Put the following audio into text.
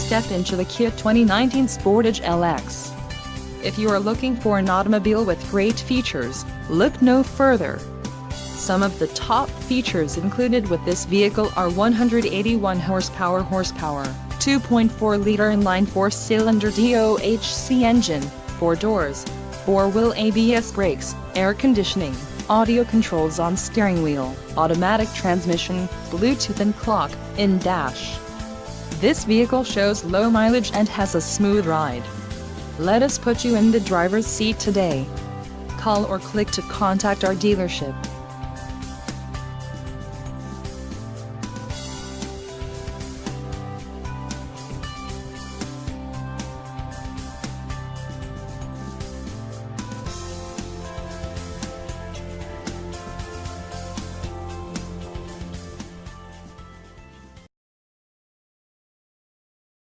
step into the Kia 2019 Sportage LX. If you are looking for an automobile with great features, look no further. Some of the top features included with this vehicle are 181 horsepower, 2.4-liter inline 4-cylinder DOHC engine, 4 doors, 4-wheel ABS brakes, air conditioning, audio controls on steering wheel, automatic transmission, Bluetooth and clock-in dash. This vehicle shows low mileage and has a smooth ride. Let us put you in the driver's seat today. Call or click to contact our dealership.